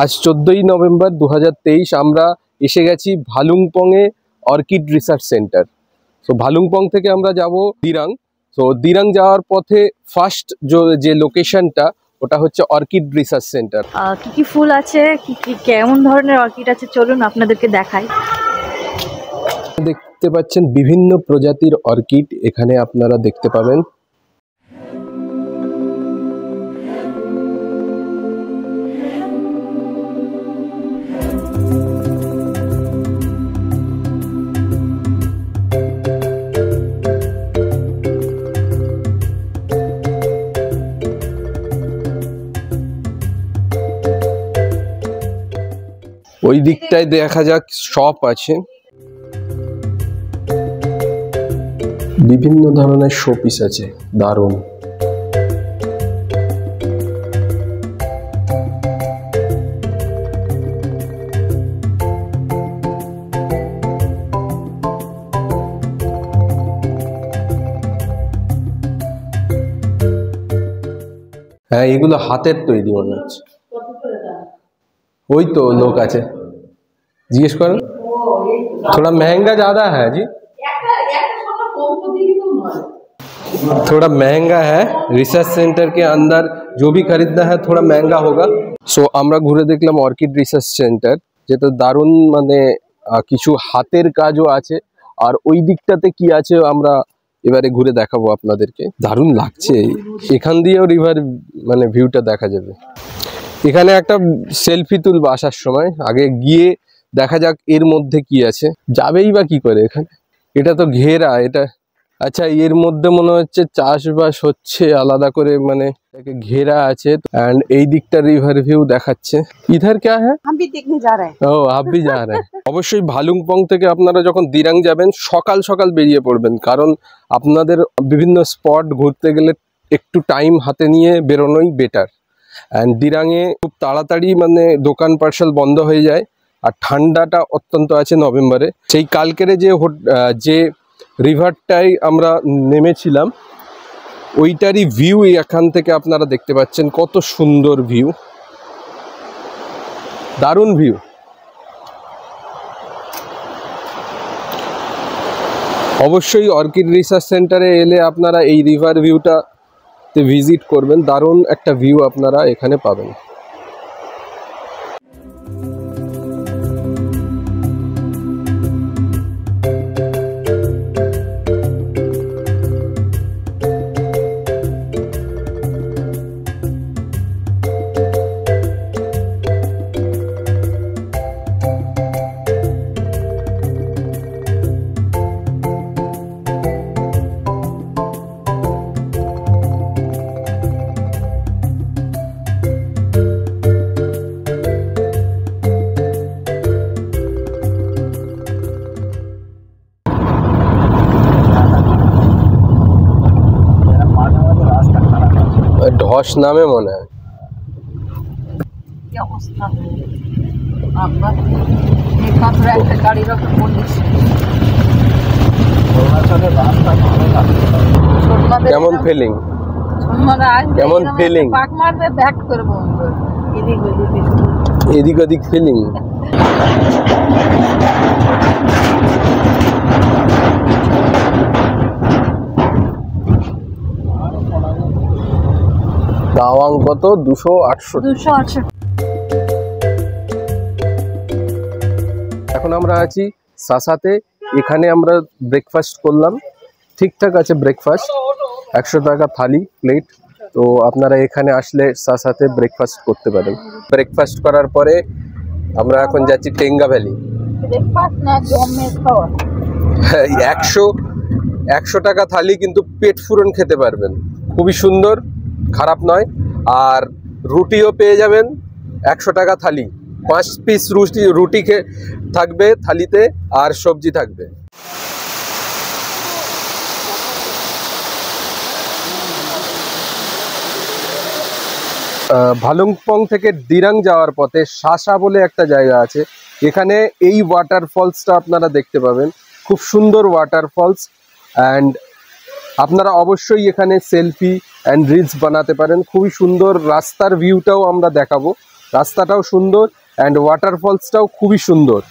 আজ 14ই নভেম্বর 2023 আমরা এসে গেছি ভালুংপংয়ে অর্কিড রিসার্চ সেন্টার। সো ভালুংপং থেকে আমরা যাব দিরাং। সো দিরাং যাওয়ার পথে ফার্স্ট যে লোকেশনটা ওটা হচ্ছে অর্কিড রিসার্চ সেন্টার। কি কি ফুল আছে, কি কেমন ধরনের অর্কিড আছে চলুন আপনাদেরকে দেখাই। দেখতে পাচ্ছেন বিভিন্ন প্রজাতির অর্কিড এখানে আপনারা দেখতে পাবেন। ওই দিকটায় দেখা যাক শপ আছে, বিভিন্ন ধরনের শোপিস আছে, দারুণ। হ্যাঁ, এগুলো হাতের তৈরি মনে হচ্ছে। वही तो लोग আছে, জিজ্ঞেস করেন। थोड़ा महंगा ज्यादा है जी, थोड़ा महंगा है। रिसर्च सेंटर के अंदर जो भी खरीदना है थोड़ा महंगा होगा। सो আমরা ঘুরে দেখলাম অর্কিড রিসার্চ সেন্টার, যেটা দারুণ, মানে কিছু হাতের কাজও আছে। আর ওই দিকটাতে কি আছে আমরা এবারে ঘুরে দেখাবো আপনাদেরকে। দারুণ লাগছে, এখান দিয়েও রিভার মানে ভিউটা দেখা যাবে। এখানে একটা সেলফি তুলবো আসার সময়, আগে গিয়ে দেখা যাক এর মধ্যে কি আছে। যাবেই বা কি করে এখানে, এটা তো ঘেরা। এটা আচ্ছা, এর মধ্যে মনে হচ্ছে চাষবাস হচ্ছে আলাদা করে, মানে এটাকে ঘেরা আছে। এন্ড এই দিকটা রিভার ভিউ দেখাচ্ছে। ইধার क्या है? हम भी देखने जा रहे हैं। ও, आप भी जा रहे हैं। অবশ্যই ভালুংপং থেকে আপনারা যখন দিরাং যাবেন সকাল সকাল বেরিয়ে পড়বেন, কারণ আপনাদের বিভিন্ন স্পট ঘুরতে গেলে একটু টাইম হাতে নিয়ে বেরোনোই বেটার। অ্যান্ড দিরাঙে খুব তাড়াতাড়ি মানে দোকান পার্সেল বন্ধ হয়ে যায়, আর ঠান্ডাটা অত্যন্ত আছে নভেম্বরে। সেই কালকের যে রিভারটাই আমরা নেমেছিলাম ওইটারই ভিউ এখান থেকে আপনারা দেখতে পাচ্ছেন। কত সুন্দর ভিউ, দারুণ ভিউ। অবশ্যই অর্কিড রিসার্চ সেন্টারে এলে আপনারা এই রিভার ভিউটা ভিজিট করবেন, দারুণ একটা ভিউ আপনারা এখানে পাবেন। ধস নামে মনে হয়। কেমন ফিলিং, কেমন ফিলিং, এদিক ওদিক ফিলিং। তাওয়াং কত? 268। এখন আমরা আছি সাসাতে। এখানে আমরা ব্রেকফাস্ট করলাম, ঠিকঠাক আছে ব্রেকফাস্ট, 100 টাকা থালি প্লেট। তো আপনারা এখানে আসলে সাসাতে ব্রেকফাস্ট করতে পারেন। ব্রেকফাস্ট করার পরে আমরা এখন যাচ্ছি টেঙ্গা ভ্যালি। 100 টাকা থালি, কিন্তু পেট ফুরন খেতে পারবেন, খুবই সুন্দর, খারাপ নয়। আর রুটিও পেয়ে যাবেন 100 টাকা থালি, 5 পিস রুটি থাকবে থালিতে, আর সবজি থাকবে। ভালুংপং থেকে দিরাং যাওয়ার পথে সাসা বলে একটা জায়গা আছে, এখানে এই ওয়াটারফলসটা আপনারা দেখতে পাবেন। খুব সুন্দর ওয়াটারফলস, অ্যান্ড আপনারা অবশ্যই এখানে সেলফি অ্যান্ড রিলস বানাতে পারেন। খুবই সুন্দর, রাস্তার ভিউটাও আমরা দেখাবো। রাস্তাটাও সুন্দর অ্যান্ড ওয়াটারফলসটাও খুবই সুন্দর।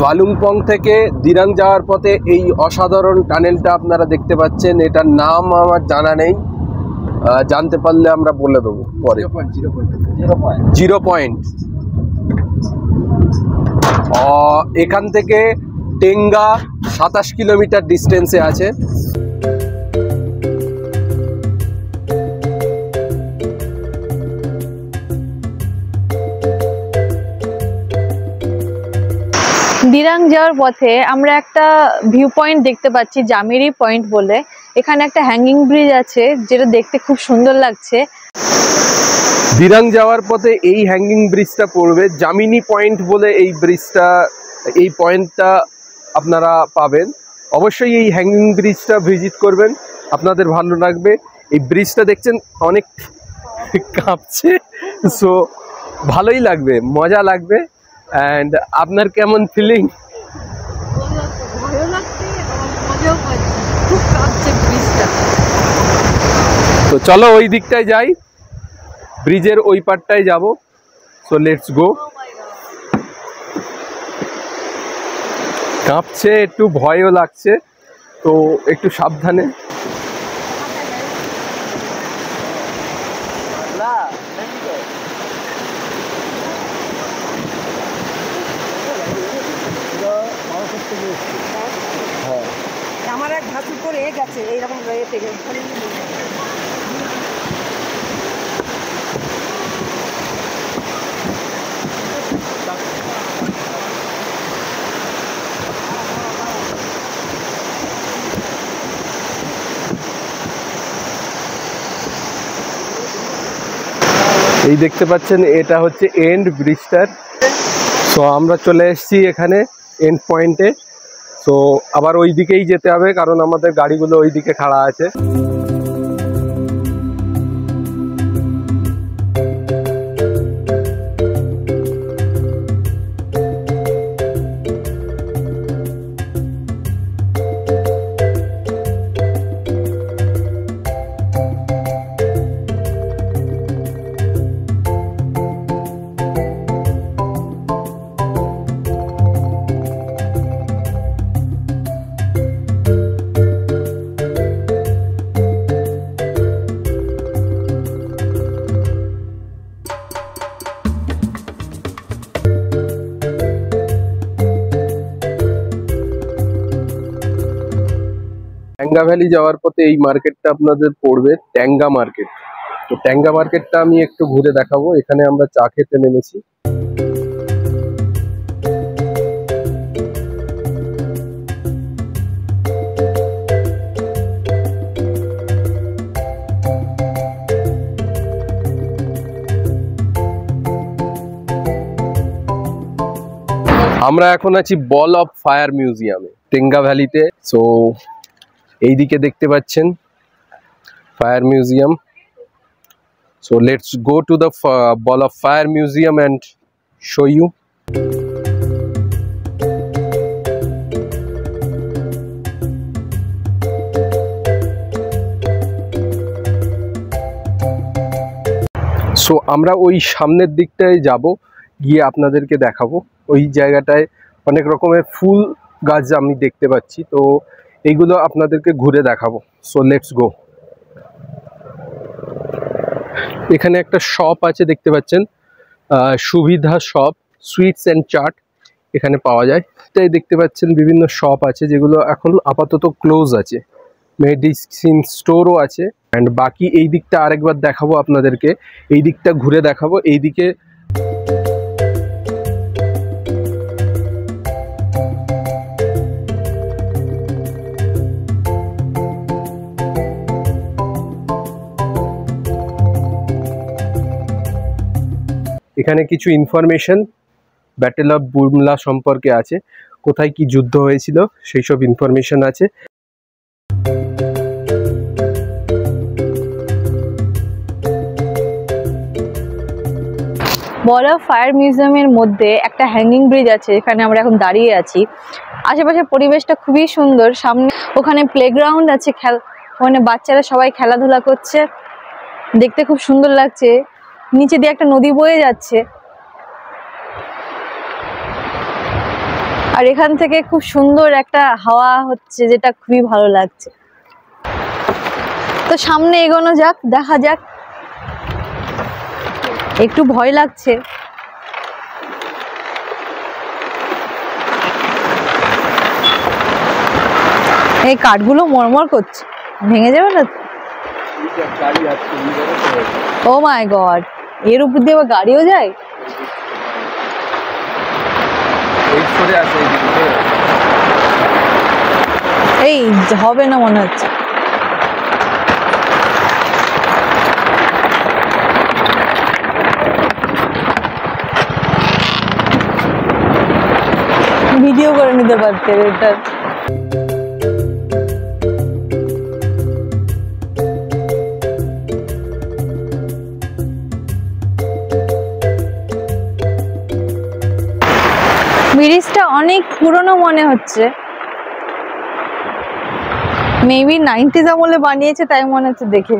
ভালুংপং থেকে দিরাং যাওয়ার পথে এই অসাধারণ টানেলটা আপনারা দেখতে পাচ্ছেন। এটার নাম আমার জানা নেই, জানতে পারলে আমরা বলে দেবো পরে। 0 পয়েন্ট। এখান থেকে টেঙ্গা 27 কিলোমিটার ডিস্টেন্সে আছে। দিরাং যাওয়ার পথে আমরা একটা ভিউ পয়েন্ট দেখতে পাচ্ছি, জামিরি পয়েন্ট বলে। এখানে একটা হ্যাঙ্গিং ব্রিজ আছে যেটা দেখতে খুব সুন্দর লাগছে। দিরাং যাওয়ার পথে এই হ্যাঙ্গিং ব্রিজটা পড়বে, জামিনি পয়েন্ট বলে এই ব্রিজটা, এই পয়েন্টটা আপনারা পাবেন। অবশ্যই এই হ্যাঙ্গিং ব্রিজটা ভিজিট করবেন, আপনাদের ভালো লাগবে। এই ব্রিজটা দেখছেন অনেক কাঁপছে, সো ভালোই লাগবে, মজা লাগবে। অ্যান্ড আপনার কেমন ফিলিং? তো চলো ওই দিকটায় যাই, ব্রিজের ওই পারটায় যাব। সো লেটস গো। কাঁপছে, একটু ভয়ও লাগছে, তো একটু সাবধানে। আমার এক ভাসুর করে গেছে এইরকম রয়েছে। এই দেখতে পাচ্ছেন এটা হচ্ছে এন্ড ব্রিজটার। সো আমরা চলে এসেছি এখানে এন্ড পয়েন্টে। সো আবার ওই দিকেই যেতে হবে কারণ আমাদের গাড়িগুলো ওই দিকে খাড়া আছে। ট্যাঙ্গা ভ্যালি যাওয়ার পথে এই মার্কেটটা আপনাদের পড়বে ট্যাঙ্গা মার্কেট। তো ট্যাঙ্গা মার্কেটটা আমি একটু ঘুরে দেখাবো। এখানে আমরা চা খেতে নেমেছি। আমরা এখন আছি বল অফ ফায়ার মিউজিয়ামে টেঙ্গা ভ্যালিতে। সো এইদিকে দেখতে পাচ্ছেন fire museum. So let's go to the ball of fire museum and show you. So আমরা ওই সামনের দিকটায় যাব, গিয়ে আপনাদেরকে দেখাবো। ওই জায়গাটায় অনেক রকমের ফুল গাছ আমি দেখতে পাচ্ছি, তো এইগুলো আপনাদেরকে ঘুরে দেখাবো। সো লেটস গো। এখানে একটা শপ আছে দেখতে পাচ্ছেন, সুবিধা শপ, সুইটস অ্যান্ড চাট এখানে পাওয়া যায়। তাই দেখতে পাচ্ছেন বিভিন্ন শপ আছে যেগুলো এখন আপাতত ক্লোজ আছে। মেডিসিন স্টোরও আছে। অ্যান্ড বাকি এই দিকটা আরেকবার দেখাবো আপনাদেরকে, এই দিকটা ঘুরে দেখাবো। এই দিকে এখানে কিছু ইনফরমেশন ব্যাটেল অফ বুরমলা সম্পর্কে আছে, কোথায় কি যুদ্ধ হয়েছিল সেই সব ইনফরমেশন আছে। বড় ফায়ার মিউজিয়ামের মধ্যে একটা হ্যাঙ্গিং ব্রিজ আছে, এখানে আমরা এখন দাঁড়িয়ে আছি। আশেপাশে পরিবেশটা খুবই সুন্দর, সামনে ওখানে প্লেগ্রাউন্ড আছে, ওখানে বাচ্চারা সবাই খেলাধুলা করছে, দেখতে খুব সুন্দর লাগছে। নিচে দিয়ে একটা নদী বয়ে যাচ্ছে, আর এখান থেকে খুব সুন্দর একটা হাওয়া হচ্ছে, যেটা খুবই ভালো লাগছে। তো সামনে এগোনো যাক, দেখা যাক। একটু ভয় লাগছে। এই কাঠগুলো মরমর করছে, ভেঙে যাবে না? ও মাই গড, এর উপর দিয়ে আবার গাড়িও যায়? এই হবে না মনে হচ্ছে। ভিডিও করে নিতে পারতে এটা। ব্রিজটা অনেক পুরনো মনে হচ্ছে, মেবি 90s আমলে বানিয়েছে তাই মনে হচ্ছে দেখে।